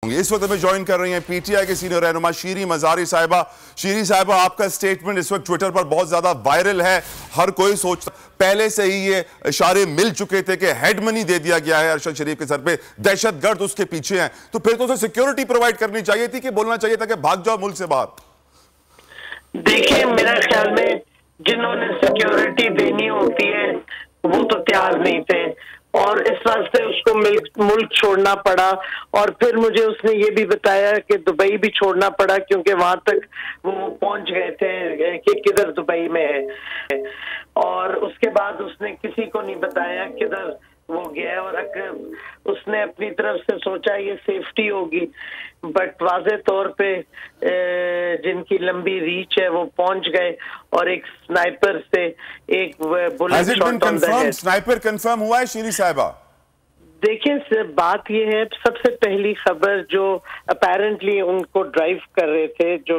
इस वक्त में ज्वाइन कर रही हैं पीटीआई के सीनियर रहनुमा शीरी मजारी साहिबा। शीरी साहिबा, आपका स्टेटमेंट इस वक्त ट्विटर पर बहुत ज्यादा वायरल है। हर कोई सोचता पहले से ही ये इशारे मिल चुके थे कि हेड मनी दे दिया गया है अरशद शरीफ के सर पे, दहशतगर्द उसके पीछे हैं, तो फिर तो उसे सिक्योरिटी प्रोवाइड करनी चाहिए थी कि बोलना चाहिए था कि भाग जाओ मुल्क से बाहर। देखिए, मेरे ख्याल में जिन्होंने सिक्योरिटी देनी होती है वो तो तैयार नहीं थे और इस वास्ते उसको मुल्क छोड़ना पड़ा। और फिर मुझे उसने ये भी बताया कि दुबई भी छोड़ना पड़ा क्योंकि वहां तक वो पहुंच गए थे कि किधर दुबई में है, और उसके बाद उसने किसी को नहीं बताया किधर वो गया। और अगर उसने अपनी तरफ से सोचा ये सेफ्टी होगी, बट वाज़े तौर पे जिनकी लंबी रीच है वो पहुंच गए और एक स्नाइपर से एक bullet shot on the head. Sniper confirm हुआ है शीरी साहिबा? देखिए, बात ये है, सबसे पहली खबर जो अपेरेंटली उनको ड्राइव कर रहे थे, जो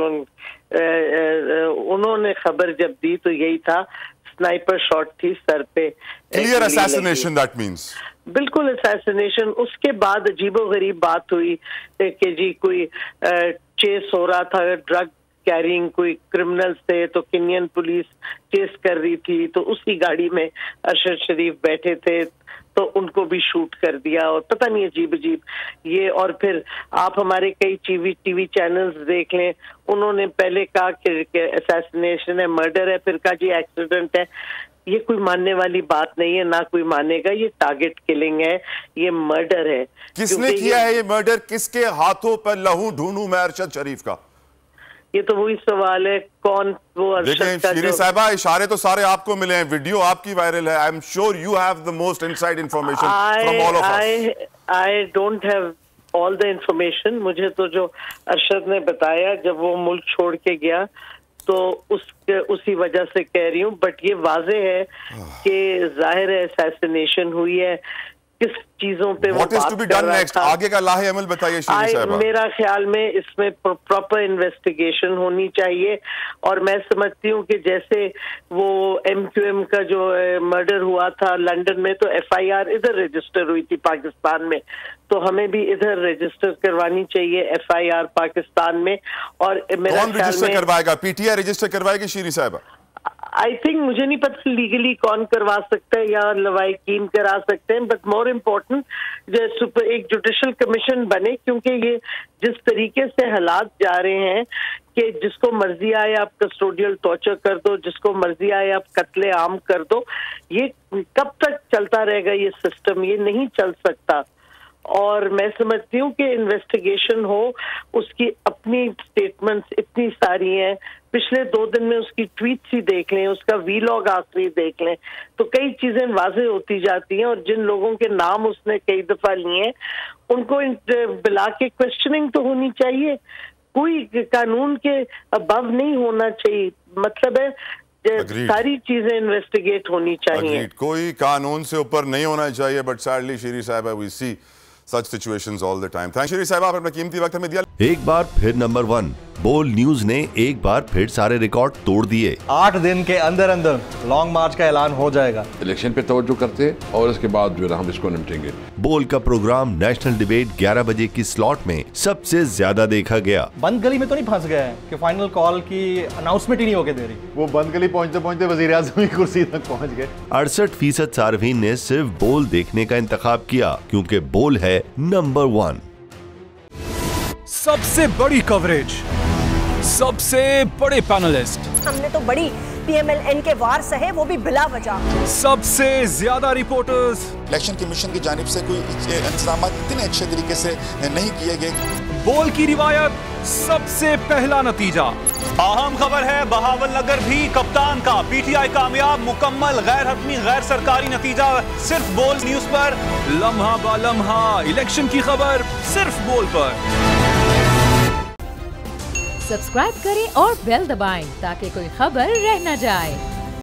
उन्होंने खबर जब दी तो यही था, स्नाइपर शॉट थी सर पे। Clear assassination that means? बिल्कुल असैसिनेशन। उसके बाद अजीबोगरीब बात हुई कि जी कोई चेस हो रहा था, ड्रग कैरिंग कोई क्रिमिनल्स थे, तो केनियन पुलिस चेस कर रही थी, तो उसी गाड़ी में अरशद शरीफ बैठे थे तो उनको भी शूट कर दिया। और पता नहीं अजीब अजीब ये। और फिर आप हमारे कई टीवी चैनल्स देख लें, उन्होंने पहले कहा कि असैसिनेशन है, मर्डर है, फिर कहा जी एक्सीडेंट है। ये कोई मानने वाली बात नहीं है, ना कोई मानेगा। ये टारगेट किलिंग है, ये मर्डर है। किसने किया है ये मर्डर? किसके हाथों पर लहू ढूंढूं मैं अरशद शरीफ का? ये तो वही सवाल है, कौन वो अरशद का? शीरी साहिबा, इशारे तो सारे आपको मिले हैं, वीडियो आपकी वायरल है। I am sure you have the most inside information from all of us. I don't have all the information. मुझे तो जो अरशद ने बताया जब वो मुल्क छोड़ के गया तो उसी वजह से कह रही हूँ। बट ये वाजे है कि जाहिर है असैसिनेशन हुई है। किस चीजों पे वो बात कर रहा था, आगे का लाहे अमल बताइए शीरी साहिबा। मेरा ख्याल में इसमें प्रॉपर इन्वेस्टिगेशन होनी चाहिए। और मैं समझती हूँ कि जैसे वो MQM का जो मर्डर हुआ था लंदन में, तो FIR इधर रजिस्टर हुई थी पाकिस्तान में, तो हमें भी इधर रजिस्टर करवानी चाहिए FIR पाकिस्तान में। और मेरा कौन रजिस्टर करवाएगा? PTI रजिस्टर करवाएगी शीरी साहिबा? आई थिंक, मुझे नहीं पता लीगली कौन करवा सकता है या लवाहिकीन करा सकते हैं, बट मोर इम्पोर्टेंट एक जुडिशल कमीशन बने, क्योंकि ये जिस तरीके से हालात जा रहे हैं कि जिसको मर्जी आए आप कस्टोडियल टॉर्चर कर दो, जिसको मर्जी आए आप कत्ले आम कर दो, ये कब तक चलता रहेगा ये सिस्टम? ये नहीं चल सकता। और मैं समझती हूँ कि इन्वेस्टिगेशन हो, उसकी अपनी स्टेटमेंट्स इतनी सारी हैं, पिछले 2 दिन में उसकी ट्वीट्स ही देख लें, उसका वीलॉग आखिरी देख लें, तो कई चीजें वाज़े होती जाती हैं। और जिन लोगों के नाम उसने कई दफा लिए हैं उनको बुला के क्वेश्चनिंग तो होनी चाहिए। कोई कानून के अबव नहीं होना चाहिए, मतलब है सारी चीजें इन्वेस्टिगेट होनी चाहिए। कोई कानून से ऊपर नहीं होना चाहिए, but sadly Sheeri Sahiba we see such situations all the time. Thank you, Sheeri Sahiba, आपने अपना कीमती वक्त हमें दिया। एक बार फिर नंबर 1 बोल न्यूज ने एक बार फिर सारे रिकॉर्ड तोड़ दिए। 8 दिन के अंदर अंदर लॉन्ग मार्च का ऐलान हो जाएगा। इलेक्शन पे तवज्जो करते और इसके बाद जो है हम इसको निपटेंगे। बोल का प्रोग्राम नेशनल डिबेट 11 बजे की स्लॉट में सबसे ज्यादा देखा गया। बंद गली में तो नहीं फंस गया है कि फाइनल कॉल की अनाउंसमेंट ही नहीं होके दे रही? वो बंद गली पहुंचते पहुंचते वजीर आज़म की कुर्सी तक पहुंच गए। 68% सार्फिन ने सिर्फ बोल देखने का इंतखाब किया क्योंकि बोल है नंबर 1। सबसे बड़ी कवरेज, सबसे बड़े पैनलिस्ट, हमने तो बड़ी PMLN के वार सहे, वो भी बिला वजह। सबसे ज्यादा रिपोर्टर्स। इलेक्शन कमीशन की जानिब से कोई इंतजाम इतने अच्छे तरीके से नहीं किए गए। बोल की रिवायत, सबसे पहला नतीजा। अहम खबर है बहावल नगर भी कप्तान का, PTI कामयाब, मुकम्मल गैर हतमी गैर सरकारी नतीजा सिर्फ बोल न्यूज पर। लम्हा बा लम्हा इलेक्शन की खबर सिर्फ बोल पर। सब्सक्राइब करें और बेल दबाएं ताकि कोई खबर रह न जाए।